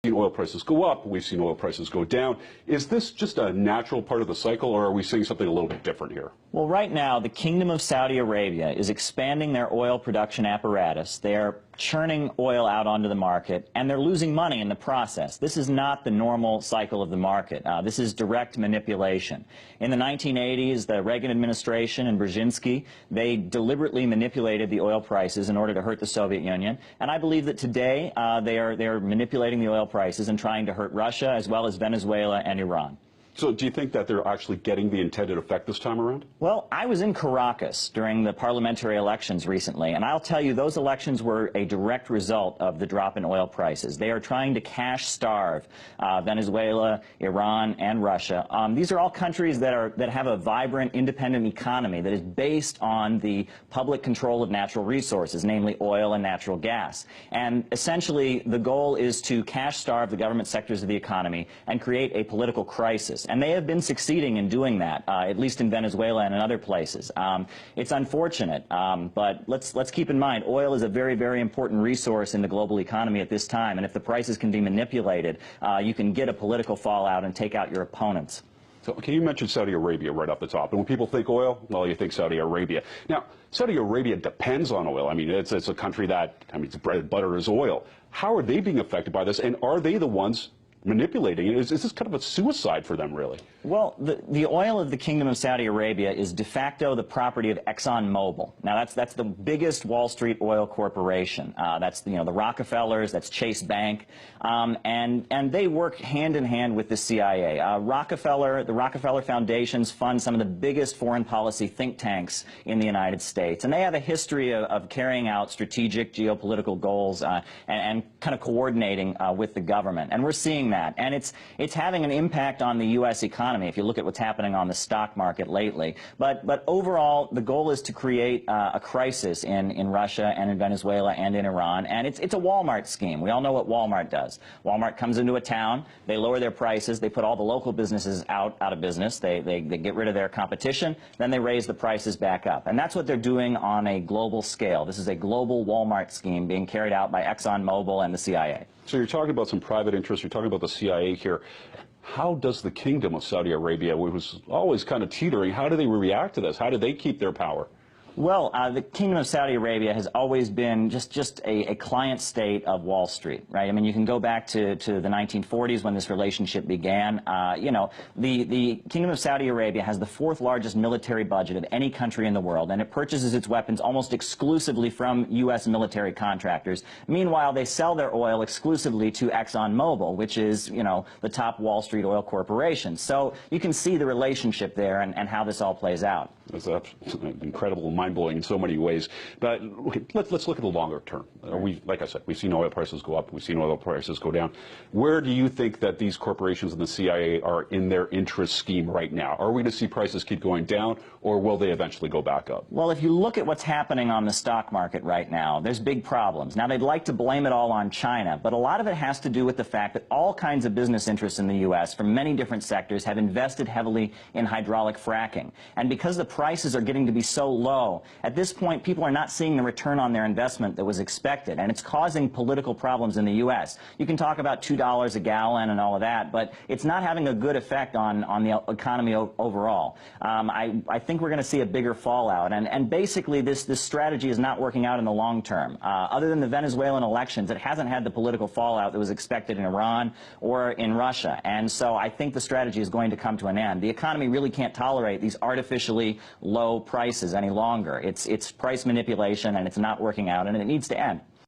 seen oil prices go up, we've seen oil prices go down. Is this just a natural part of the cycle, or are we seeing something a little bit different here? Well, right now, the Kingdom of Saudi Arabia is expanding their oil production apparatus. They are churning oil out onto the market, and they're losing money in the process. This is not the normal cycle of the market. This is direct manipulation. In the 1980s, the Reagan administration and Brzezinski, they deliberately manipulated the oil prices in order to hurt the Soviet Union. And I believe that today they are manipulating the oil prices and trying to hurt Russia as well as Venezuela and Iran. So do you think that they're actually getting the intended effect this time around? Well, I was in Caracas during the parliamentary elections recently, and I'll tell you those elections were a direct result of the drop in oil prices. They are trying to cash starve Venezuela, Iran, and Russia. These are all countries that have a vibrant, independent economy that is based on the public control of natural resources, namely oil and natural gas. And essentially, the goal is to cash starve the government sectors of the economy and create a political crisis. And they have been succeeding in doing that, at least in Venezuela and in other places. It's unfortunate, but let's keep in mind, oil is a very, very important resource in the global economy at this time. And if the prices can be manipulated, you can get a political fallout and take out your opponents. So, okay, you mentioned Saudi Arabia right off the top. And when people think oil, well, you think Saudi Arabia. Now, Saudi Arabia depends on oil. I mean, it's a country that, I mean, its bread and butter is oil. How are they being affected by this? And are they the ones manipulating it? Is this kind of a suicide for them, really? Well, the oil of the Kingdom of Saudi Arabia is de facto the property of ExxonMobil. Now, that's the biggest Wall Street oil corporation. That's the Rockefellers, that's Chase Bank, and they work hand in hand with the CIA. The Rockefeller Foundations fund some of the biggest foreign policy think tanks in the United States, and they have a history of carrying out strategic geopolitical goals and kind of coordinating with the government. And we're seeing that, and it's having an impact on the U.S. economy if you look at what's happening on the stock market lately. But overall, the goal is to create a crisis in Russia and in Venezuela and in Iran, and it's a Walmart scheme. We all know what Walmart does. Walmart comes into a town, they lower their prices, they put all the local businesses out of business, they get rid of their competition, then they raise the prices back up. And that's what they're doing on a global scale. This is a global Walmart scheme being carried out by ExxonMobil and the CIA. So you're talking about some private interests, you're talking about the CIA here. How does the Kingdom of Saudi Arabia, which was always kind of teetering, how do they react to this? How do they keep their power? Well, the Kingdom of Saudi Arabia has always been just a client state of Wall Street, right? I mean, you can go back to the 1940s when this relationship began. The Kingdom of Saudi Arabia has the fourth largest military budget of any country in the world, and it purchases its weapons almost exclusively from U.S. military contractors. Meanwhile, they sell their oil exclusively to ExxonMobil, which is, the top Wall Street oil corporation. So you can see the relationship there and how this all plays out. It's incredible, mind-blowing in so many ways. But okay, let's look at the longer term. Like I said, we've seen oil prices go up, we've seen oil prices go down. Where do you think that these corporations and the CIA are in their interest scheme right now? Are we to see prices keep going down, or will they eventually go back up? Well, if you look at what's happening on the stock market right now, there's big problems. Now, they'd like to blame it all on China, but a lot of it has to do with the fact that all kinds of business interests in the U.S. from many different sectors have invested heavily in hydraulic fracking. And because the prices are getting to be so low, at this point, people are not seeing the return on their investment that was expected, and it's causing political problems in the U.S. You can talk about $2 a gallon and all of that, but it's not having a good effect on the economy overall. I think we're going to see a bigger fallout, and basically this strategy is not working out in the long term. Other than the Venezuelan elections, it hasn't had the political fallout that was expected in Iran or in Russia, and so I think the strategy is going to come to an end. The economy really can't tolerate these artificially low prices any longer. It's price manipulation, and it's not working out, and it needs to end.